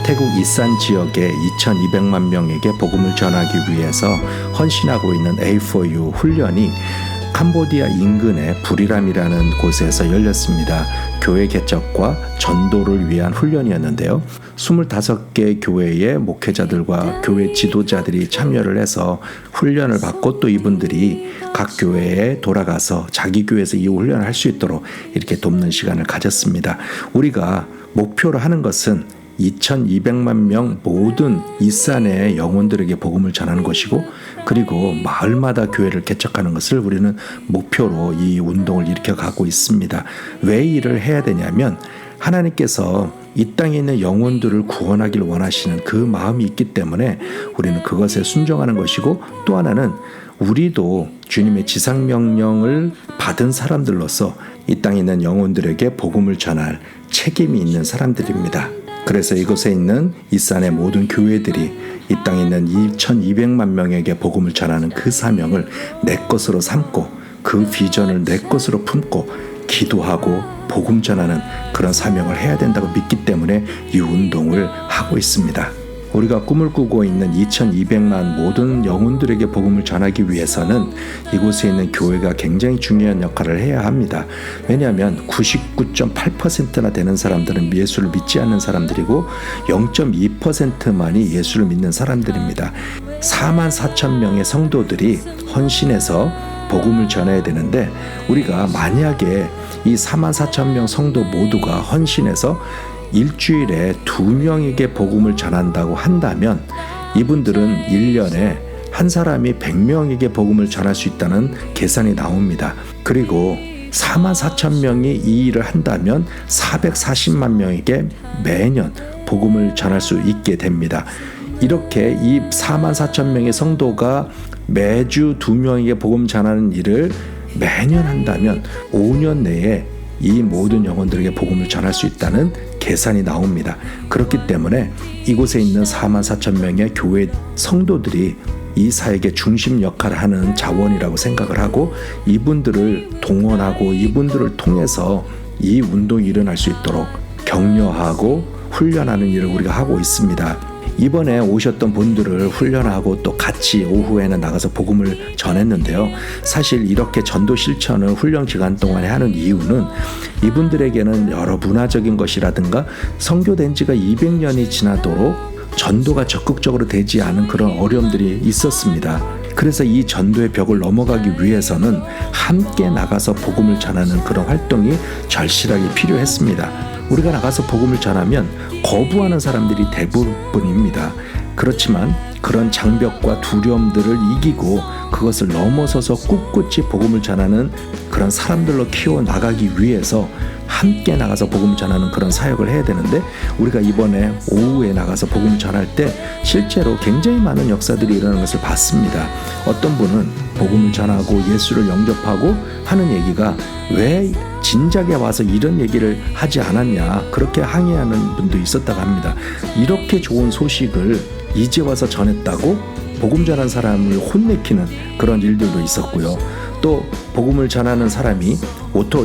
태국 이산 지역의 2,200만 명에게 복음을 전하기 위해서 헌신하고 있는 A4U 훈련이 캄보디아 인근의 부리람이라는 곳에서 열렸습니다. 교회 개척과 전도를 위한 훈련이었는데요. 25개 교회의 목회자들과 교회 지도자들이 참여를 해서 훈련을 받고 또 이분들이 각 교회에 돌아가서 자기 교회에서 이 훈련을 할 수 있도록 이렇게 돕는 시간을 가졌습니다. 우리가 목표로 하는 것은 2,200만 명 모든 이산의 영혼들에게 복음을 전하는 것이고, 그리고 마을마다 교회를 개척하는 것을 우리는 목표로 이 운동을 일으켜가고 있습니다. 왜 일을 해야 되냐면 하나님께서 이 땅에 있는 영혼들을 구원하길 원하시는 그 마음이 있기 때문에 우리는 그것에 순종하는 것이고, 또 하나는 우리도 주님의 지상명령을 받은 사람들로서 이 땅에 있는 영혼들에게 복음을 전할 책임이 있는 사람들입니다. 그래서 이곳에 있는 이산의 모든 교회들이 이 땅에 있는 2,200만 명에게 복음을 전하는 그 사명을 내 것으로 삼고, 그 비전을 내 것으로 품고 기도하고 복음 전하는 그런 사명을 해야 된다고 믿기 때문에 이 운동을 하고 있습니다. 우리가 꿈을 꾸고 있는 2,200만 모든 영혼들에게 복음을 전하기 위해서는 이곳에 있는 교회가 굉장히 중요한 역할을 해야 합니다. 왜냐하면 99.8%나 되는 사람들은 예수를 믿지 않는 사람들이고 0.2%만이 예수를 믿는 사람들입니다. 44,000명의 성도들이 헌신해서 복음을 전해야 되는데, 우리가 만약에 이 44,000명 성도 모두가 헌신해서 일주일에 2명에게 복음을 전한다고 한다면 이분들은 1년에 한 사람이 100명에게 복음을 전할 수 있다는 계산이 나옵니다. 그리고 44,000명이 이 일을 한다면 440만 명에게 매년 복음을 전할 수 있게 됩니다. 이렇게 이 44,000명의 성도가 매주 2명에게 복음 전하는 일을 매년 한다면 5년 내에 이 모든 영혼들에게 복음을 전할 수 있다는 계산이 나옵니다. 그렇기 때문에 이곳에 있는 44,000명의 교회 성도들이 이 사역의 중심 역할을 하는 자원이라고 생각을 하고, 이분들을 동원하고 이분들을 통해서 이 운동이 일어날 수 있도록 격려하고 훈련하는 일을 우리가 하고 있습니다. 이번에 오셨던 분들을 훈련하고 또 같이 오후에는 나가서 복음을 전했는데요. 사실 이렇게 전도 실천을 훈련 기간 동안에 하는 이유는 이분들에게는 여러 문화적인 것이라든가 선교된 지가 200년이 지나도록 전도가 적극적으로 되지 않은 그런 어려움들이 있었습니다. 그래서 이 전도의 벽을 넘어가기 위해서는 함께 나가서 복음을 전하는 그런 활동이 절실하게 필요했습니다. 우리가 나가서 복음을 전하면 거부하는 사람들이 대부분입니다. 그렇지만 그런 장벽과 두려움들을 이기고 그것을 넘어서서 꿋꿋이 복음을 전하는 그런 사람들로 키워나가기 위해서 함께 나가서 복음을 전하는 그런 사역을 해야 되는데, 우리가 이번에 오후에 나가서 복음을 전할 때 실제로 굉장히 많은 역사들이 일어나는 것을 봤습니다. 어떤 분은 복음을 전하고 예수를 영접하고 하는 얘기가 왜 진작에 와서 이런 얘기를 하지 않았냐, 그렇게 항의하는 분도 있었다고 합니다. 이렇게 좋은 소식을 이제 와서 전했다고 복음 전한 사람을 혼내키는 그런 일들도 있었고요. 또 복음을 전하는 사람이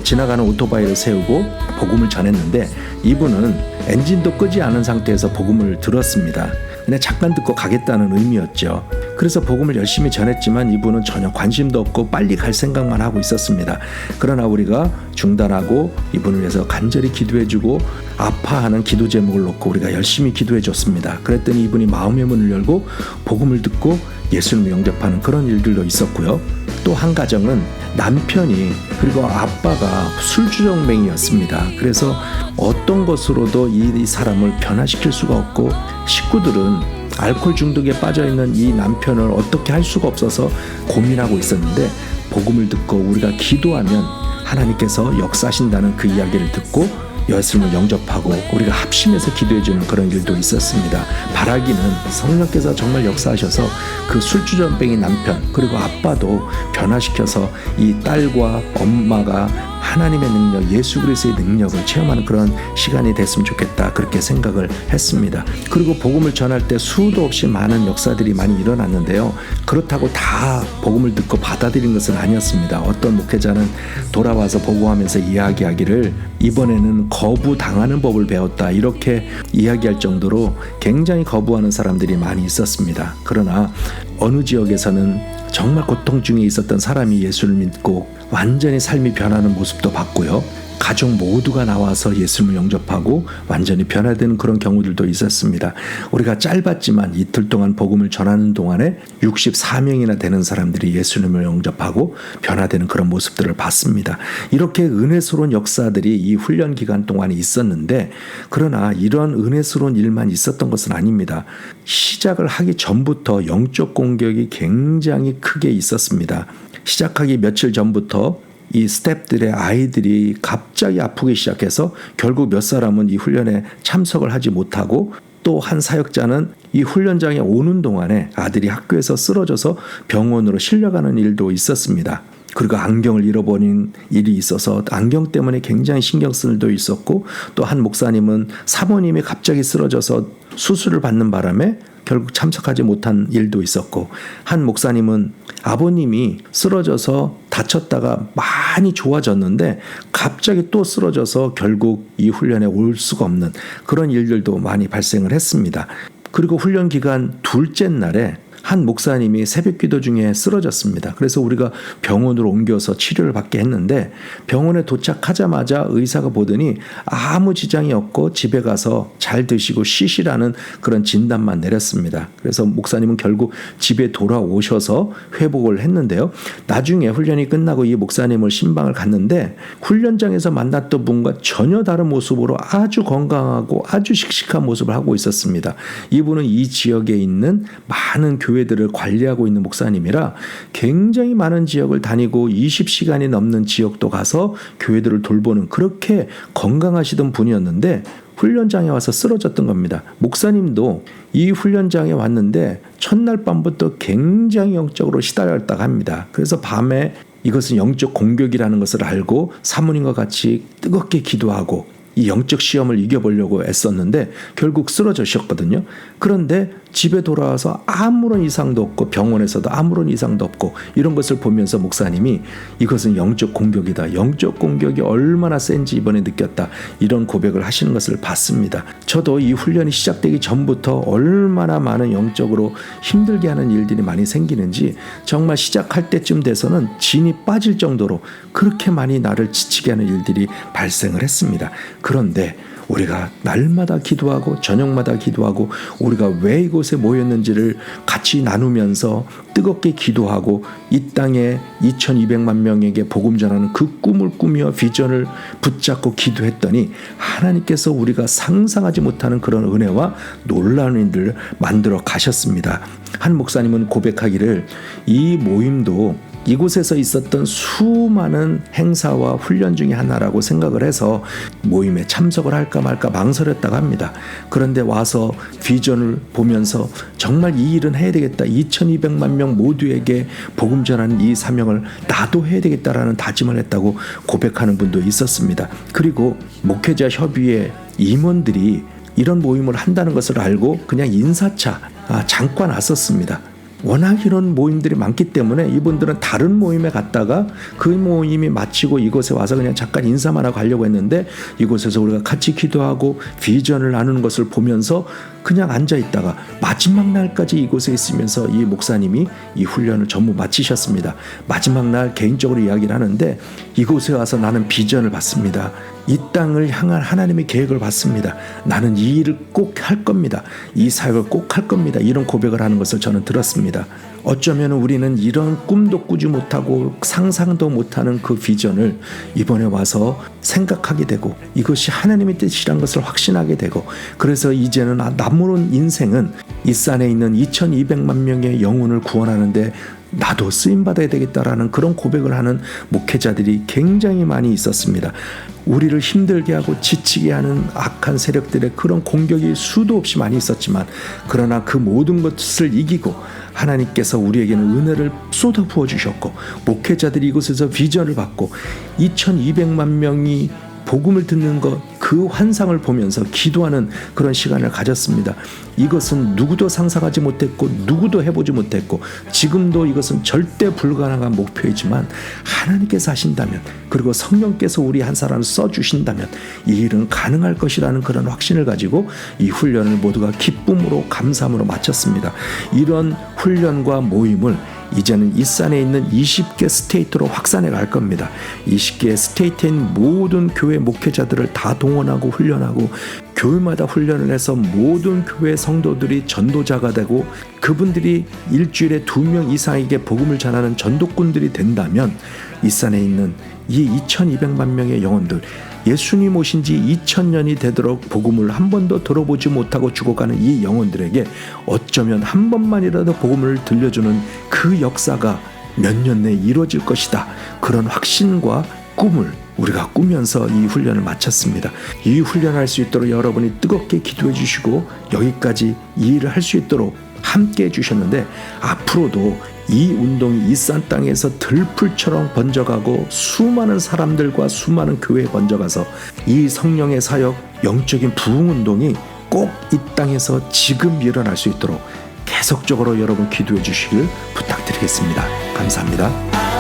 지나가는 오토바이를 세우고 복음을 전했는데 이분은 엔진도 끄지 않은 상태에서 복음을 들었습니다. 그냥 잠깐 듣고 가겠다는 의미였죠. 그래서 복음을 열심히 전했지만 이분은 전혀 관심도 없고 빨리 갈 생각만 하고 있었습니다. 그러나 우리가 중단하고 이분을 위해서 간절히 기도해주고 아파하는 기도 제목을 놓고 우리가 열심히 기도해줬습니다. 그랬더니 이분이 마음의 문을 열고 복음을 듣고 예수님을 영접하는 그런 일들도 있었고요. 또 한 가정은 남편이 그리고 아빠가 술주정뱅이였습니다. 그래서 어떤 것으로도 이 사람을 변화시킬 수가 없고, 식구들은 알코올 중독에 빠져있는 이 남편을 어떻게 할 수가 없어서 고민하고 있었는데, 복음을 듣고 우리가 기도하면 하나님께서 역사하신다는 그 이야기를 듣고 예수님을 영접하고 우리가 합심해서 기도해주는 그런 일도 있었습니다. 바라기는 성령께서 정말 역사하셔서 그 술주정뱅이 남편 그리고 아빠도 변화시켜서 이 딸과 엄마가 하나님의 능력, 예수 그리스도의 능력을 체험하는 그런 시간이 됐으면 좋겠다, 그렇게 생각을 했습니다. 그리고 복음을 전할 때 수도 없이 많은 역사들이 많이 일어났는데요. 그렇다고 다 복음을 듣고 받아들인 것은 아니었습니다. 어떤 목회자는 돌아와서 복음하면서 이야기하기를 이번에는 거부당하는 법을 배웠다, 이렇게 이야기할 정도로 굉장히 거부하는 사람들이 많이 있었습니다. 그러나 어느 지역에서는 정말 고통 중에 있었던 사람이 예수를 믿고 완전히 삶이 변하는 모습도 봤고요. 가족 모두가 나와서 예수님을 영접하고 완전히 변화되는 그런 경우들도 있었습니다. 우리가 짧았지만 이틀 동안 복음을 전하는 동안에 64명이나 되는 사람들이 예수님을 영접하고 변화되는 그런 모습들을 봤습니다. 이렇게 은혜스러운 역사들이 이 훈련 기간 동안에 있었는데, 그러나 이런 은혜스러운 일만 있었던 것은 아닙니다. 시작을 하기 전부터 영적 공격이 굉장히 크게 있었습니다. 시작하기 며칠 전부터 이 스태프들의 아이들이 갑자기 아프기 시작해서 결국 몇 사람은 이 훈련에 참석을 하지 못하고, 또 한 사역자는 이 훈련장에 오는 동안에 아들이 학교에서 쓰러져서 병원으로 실려가는 일도 있었습니다. 그리고 안경을 잃어버린 일이 있어서 안경 때문에 굉장히 신경 쓰는 일도 있었고, 또 한 목사님은 사모님이 갑자기 쓰러져서 수술을 받는 바람에 결국 참석하지 못한 일도 있었고, 한 목사님은 아버님이 쓰러져서 다쳤다가 많이 좋아졌는데 갑자기 또 쓰러져서 결국 이 훈련에 올 수가 없는 그런 일들도 많이 발생을 했습니다. 그리고 훈련 기간 둘째 날에 한 목사님이 새벽 기도 중에 쓰러졌습니다. 그래서 우리가 병원으로 옮겨서 치료를 받게 했는데, 병원에 도착하자마자 의사가 보더니 아무 지장이 없고 집에 가서 잘 드시고 쉬시라는 그런 진단만 내렸습니다. 그래서 목사님은 결국 집에 돌아오셔서 회복을 했는데요. 나중에 훈련이 끝나고 이 목사님을 신방을 갔는데 훈련장에서 만났던 분과 전혀 다른 모습으로 아주 건강하고 아주 씩씩한 모습을 하고 있었습니다. 이분은 이 지역에 있는 많은 교회들을 관리하고 있는 목사님이라 굉장히 많은 지역을 다니고 20시간이 넘는 지역도 가서 교회들을 돌보는 그렇게 건강하시던 분이었는데 훈련장에 와서 쓰러졌던 겁니다. 목사님도 이 훈련장에 왔는데 첫날 밤부터 굉장히 영적으로 시달렸다고 합니다. 그래서 밤에 이것은 영적 공격이라는 것을 알고 사모님과 같이 뜨겁게 기도하고 이 영적 시험을 이겨보려고 애썼는데 결국 쓰러지셨거든요. 그런데 집에 돌아와서 아무런 이상도 없고 병원에서도 아무런 이상도 없고 이런 것을 보면서 목사님이 이것은 영적 공격이다, 영적 공격이 얼마나 센지 이번에 느꼈다, 이런 고백을 하시는 것을 봤습니다. 저도 이 훈련이 시작되기 전부터 얼마나 많은 영적으로 힘들게 하는 일들이 많이 생기는지 정말 시작할 때쯤 돼서는 진이 빠질 정도로 그렇게 많이 나를 지치게 하는 일들이 발생을 했습니다. 그런데 우리가 날마다 기도하고 저녁마다 기도하고 우리가 왜 이곳에 모였는지를 같이 나누면서 뜨겁게 기도하고 이 땅에 2200만 명에게 복음 전하는 그 꿈을 꾸며 비전을 붙잡고 기도했더니 하나님께서 우리가 상상하지 못하는 그런 은혜와 놀라운 일들을 만들어 가셨습니다. 한 목사님은 고백하기를 이 모임도 이곳에서 있었던 수많은 행사와 훈련 중에 하나라고 생각을 해서 모임에 참석을 할까 말까 망설였다고 합니다. 그런데 와서 비전을 보면서 정말 이 일은 해야 되겠다, 2200만 명 모두에게 복음 전하는 이 사명을 나도 해야 되겠다라는 다짐을 했다고 고백하는 분도 있었습니다. 그리고 목회자 협의회 임원들이 이런 모임을 한다는 것을 알고 그냥 인사차 잠깐 왔었습니다. 워낙 이런 모임들이 많기 때문에 이분들은 다른 모임에 갔다가 그 모임이 마치고 이곳에 와서 그냥 잠깐 인사만 하고 가려고 했는데 이곳에서 우리가 같이 기도하고 비전을 나누는 것을 보면서 그냥 앉아있다가 마지막 날까지 이곳에 있으면서 이 목사님이 이 훈련을 전부 마치셨습니다. 마지막 날 개인적으로 이야기를 하는데 이곳에 와서 나는 비전을 받습니다. 이 땅을 향한 하나님의 계획을 받습니다. 나는 이 일을 꼭 할 겁니다. 이 사역을 꼭 할 겁니다. 이런 고백을 하는 것을 저는 들었습니다. 어쩌면 우리는 이런 꿈도 꾸지 못하고 상상도 못하는 그 비전을 이번에 와서 생각하게 되고 이것이 하나님의 뜻이란 것을 확신하게 되고, 그래서 이제는 남은 인생은 이 산에 있는 2200만 명의 영혼을 구원하는데 나도 쓰임받아야 되겠다라는 그런 고백을 하는 목회자들이 굉장히 많이 있었습니다. 우리를 힘들게 하고 지치게 하는 악한 세력들의 그런 공격이 수도 없이 많이 있었지만, 그러나 그 모든 것을 이기고 하나님께서 우리에게는 은혜를 쏟아 부어 주셨고, 목회자들이 이곳에서 비전을 받고 2200만 명이 복음을 듣는 것, 그 환상을 보면서 기도하는 그런 시간을 가졌습니다. 이것은 누구도 상상하지 못했고 누구도 해보지 못했고, 지금도 이것은 절대 불가능한 목표이지만 하나님께서 하신다면, 그리고 성령께서 우리 한 사람을 써주신다면 이 일은 가능할 것이라는 그런 확신을 가지고 이 훈련을 모두가 기쁨으로 감사함으로 마쳤습니다. 이런 훈련과 모임을 이제는 이산에 있는 20개 스테이트로 확산해 갈 겁니다. 20개 스테이트에 있는 모든 교회 목회자들을 다 동원하고 훈련하고, 교회마다 훈련을 해서 모든 교회 성도들이 전도자가 되고, 그분들이 일주일에 2명 이상에게 복음을 전하는 전도꾼들이 된다면, 이산에 있는 이 2200만 명의 영혼들, 예수님 오신 지 2000년이 되도록 복음을 한 번도 들어보지 못하고 죽어가는 이 영혼들에게 어쩌면 한 번만이라도 복음을 들려주는 그 역사가 몇 년 내에 이루어질 것이다. 그런 확신과 꿈을 우리가 꾸면서 이 훈련을 마쳤습니다. 이 훈련할 수 있도록 여러분이 뜨겁게 기도해 주시고 여기까지 이 일을 할 수 있도록 함께 해주셨는데, 앞으로도 이 운동이 이산 땅에서 들풀처럼 번져가고 수많은 사람들과 수많은 교회에 번져가서 이 성령의 사역, 영적인 부흥운동이 꼭 이 땅에서 지금 일어날 수 있도록 계속적으로 여러분 기도해 주시길 부탁드리겠습니다. 감사합니다.